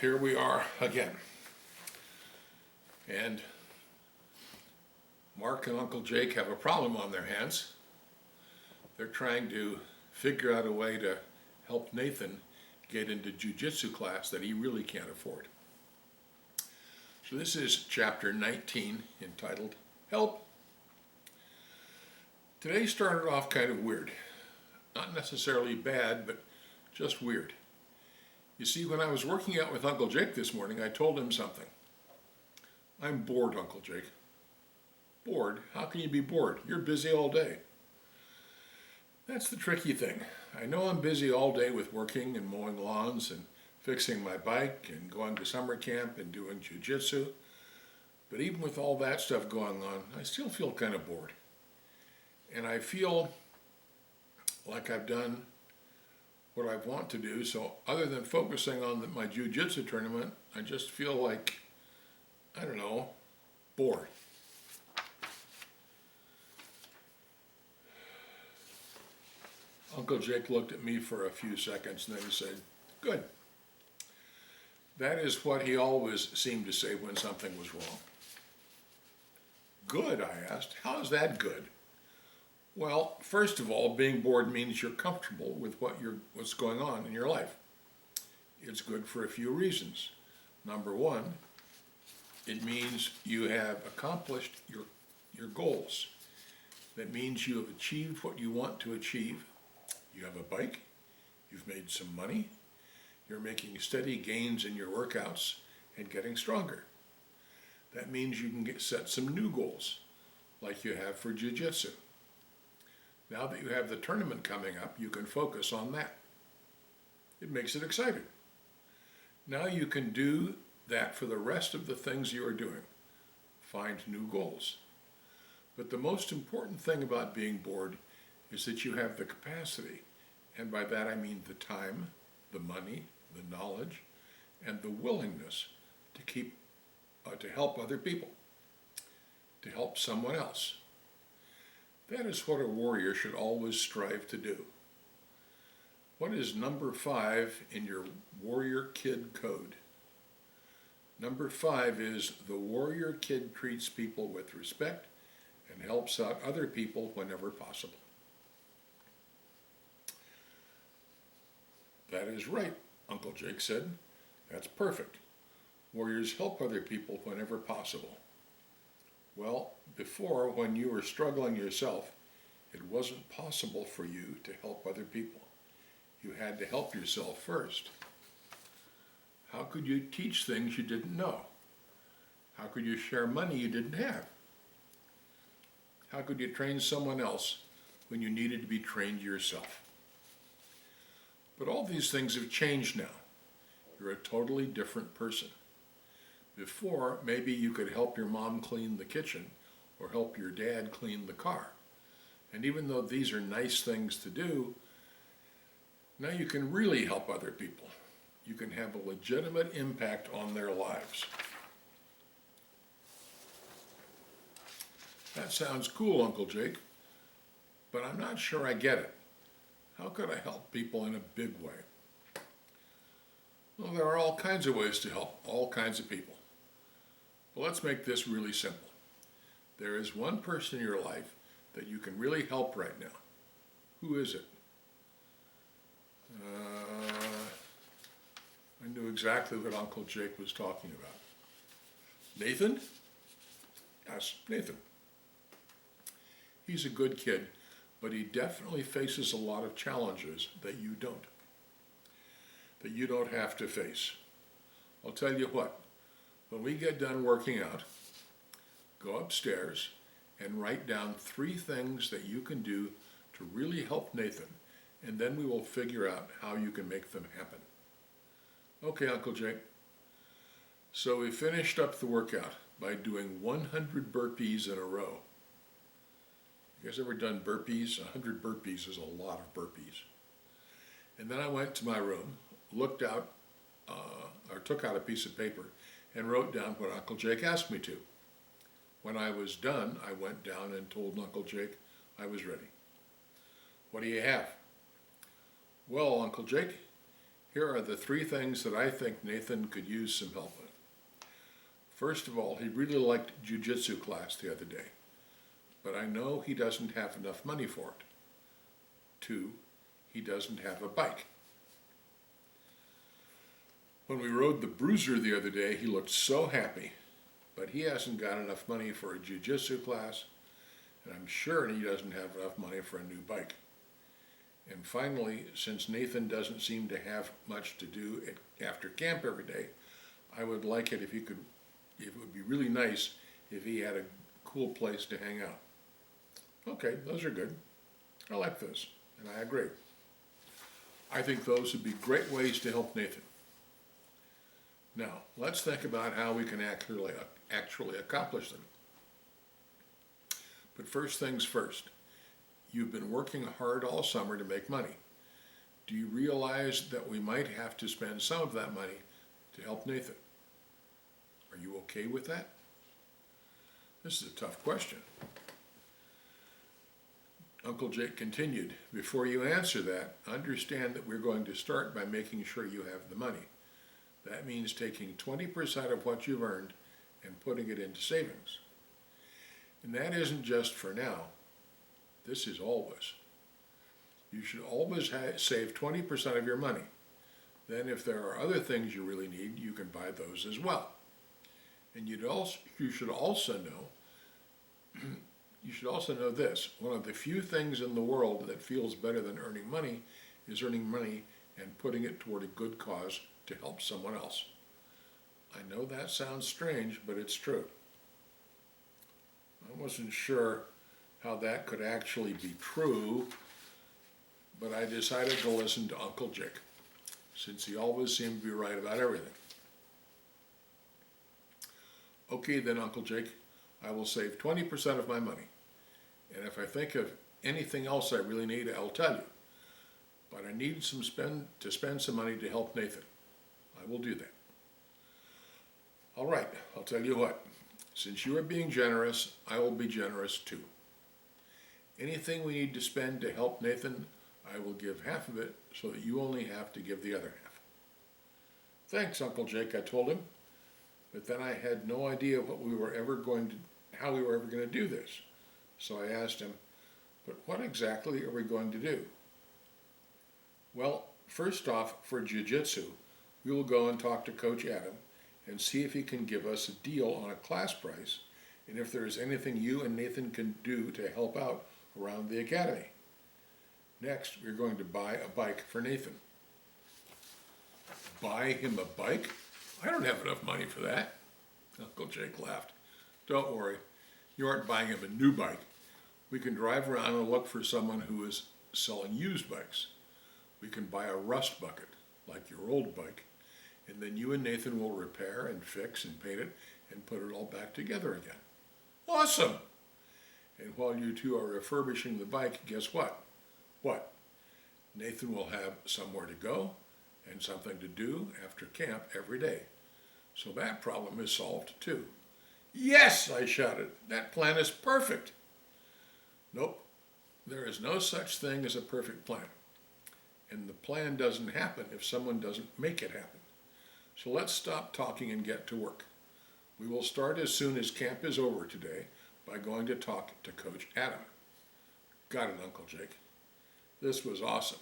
here we are again. And Mark and Uncle Jake have a problem on their hands. They're trying to figure out a way to help Nathan get into jiu-jitsu class that he really can't afford. So this is chapter 19, entitled Help. Today started off kind of weird. Not necessarily bad, but just weird. You see, when I was working out with Uncle Jake this morning, I told him something. I'm bored, Uncle Jake. Bored? How can you be bored? You're busy all day. That's the tricky thing. I know I'm busy all day with working and mowing lawns and fixing my bike and going to summer camp and doing jiu-jitsu. But even with all that stuff going on, I still feel kind of bored. And I feel like I've done what I want to do, so other than focusing on my jiu-jitsu tournament, I just feel like, I don't know, bored. Uncle Jake looked at me for a few seconds and then he said, "Good." That is what he always seemed to say when something was wrong. Good, I asked. How is that good? Well, first of all, being bored means you're comfortable with what's going on in your life. It's good for a few reasons. Number one, it means you have accomplished your goals. That means you have achieved what you want to achieve. You have a bike, you've made some money, you're making steady gains in your workouts and getting stronger. That means you can set some new goals, like you have for jiu-jitsu. Now that you have the tournament coming up, you can focus on that. It makes it exciting. Now you can do that for the rest of the things you are doing. Find new goals. But the most important thing about being bored is that you have the capacity, and by that I mean the time, the money, the knowledge, and the willingness to help other people, to help someone else. That is what a warrior should always strive to do. What is number 5 in your warrior kid code? Number 5 is the warrior kid treats people with respect and helps out other people whenever possible. That is right, Uncle Jake said. That's perfect. Warriors help other people whenever possible. Well, before, when you were struggling yourself, it wasn't possible for you to help other people. You had to help yourself first. How could you teach things you didn't know? How could you share money you didn't have? How could you train someone else when you needed to be trained yourself? But all these things have changed now. You're a totally different person. Before, maybe you could help your mom clean the kitchen or help your dad clean the car. And even though these are nice things to do, now you can really help other people. You can have a legitimate impact on their lives. That sounds cool, Uncle Jake, but I'm not sure I get it. How could I help people in a big way? Well, there are all kinds of ways to help all kinds of people. But let's make this really simple. There is one person in your life that you can really help right now. Who is it? I knew exactly what Uncle Jake was talking about. Nathan? Yes, Nathan. He's a good kid, but he definitely faces a lot of challenges that you don't have to face. I'll tell you what, when we get done working out, go upstairs and write down 3 things that you can do to really help Nathan, and then we will figure out how you can make them happen. Okay, Uncle Jake. So we finished up the workout by doing 100 burpees in a row. You guys ever done burpees? 100 burpees is a lot of burpees. And then I went to my room, looked out, or took out a piece of paper and wrote down what Uncle Jake asked me to. When I was done, I went down and told Uncle Jake I was ready. What do you have? Well, Uncle Jake, Here are the three things that I think Nathan could use some help with. First of all, he really liked jiu-jitsu class the other day, but I know he doesn't have enough money for it. 2, he doesn't have a bike. When we rode the Bruiser the other day, he looked so happy, but he hasn't got enough money for a jiu-jitsu class, and I'm sure he doesn't have enough money for a new bike. And finally, since Nathan doesn't seem to have much to do after camp every day, I would like it if it would be really nice if he had a cool place to hang out. Okay, those are good. I like this, and I agree. I think those would be great ways to help Nathan. Now, let's think about how we can actually accomplish them. But first things first, you've been working hard all summer to make money. Do you realize that we might have to spend some of that money to help Nathan? Are you okay with that? This is a tough question. Uncle Jake continued, before you answer that, understand that we're going to start by making sure you have the money. That means taking 20% of what you've earned and putting it into savings. And that isn't just for now. This is always. You should always save 20% of your money. Then if there are other things you really need, you can buy those as well. And you should also know this. One of the few things in the world that feels better than earning money is earning money and putting it toward a good cause to help someone else. I know that sounds strange, but it's true. I wasn't sure how that could actually be true, but I decided to listen to Uncle Jake, since he always seemed to be right about everything. Okay then, Uncle Jake, I will save 20% of my money, and if I think of anything else I really need, I'll tell you. But I need to spend some money to help Nathan. I will do that. All right, I'll tell you what. Since you are being generous, I will be generous too. Anything we need to spend to help Nathan, I will give half of it so that you only have to give the other half. Thanks, Uncle Jake, I told him. But then I had no idea how we were ever going to do this. So I asked him, but what exactly are we going to do? Well, first off, for jiu-jitsu, we will go and talk to Coach Adam and see if he can give us a deal on a class price and if there is anything you and Nathan can do to help out around the academy. Next, we're going to buy a bike for Nathan. Buy him a bike? I don't have enough money for that. Uncle Jake laughed. Don't worry, you aren't buying him a new bike. We can drive around and look for someone who is selling used bikes. We can buy a rust bucket, like your old bike, and then you and Nathan will repair and fix and paint it and put it all back together again. Awesome! And while you two are refurbishing the bike, guess what? What? Nathan will have somewhere to go and something to do after camp every day. So that problem is solved too. Yes, I shouted. That plan is perfect. Nope, there is no such thing as a perfect plan. And the plan doesn't happen if someone doesn't make it happen. So let's stop talking and get to work. We will start as soon as camp is over today by going to talk to Coach Adam. Got it, Uncle Jake. This was awesome.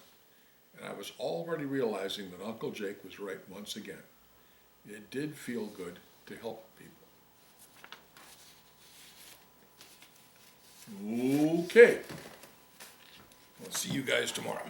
And I was already realizing that Uncle Jake was right once again. It did feel good to help people. Okay. We'll see you guys tomorrow.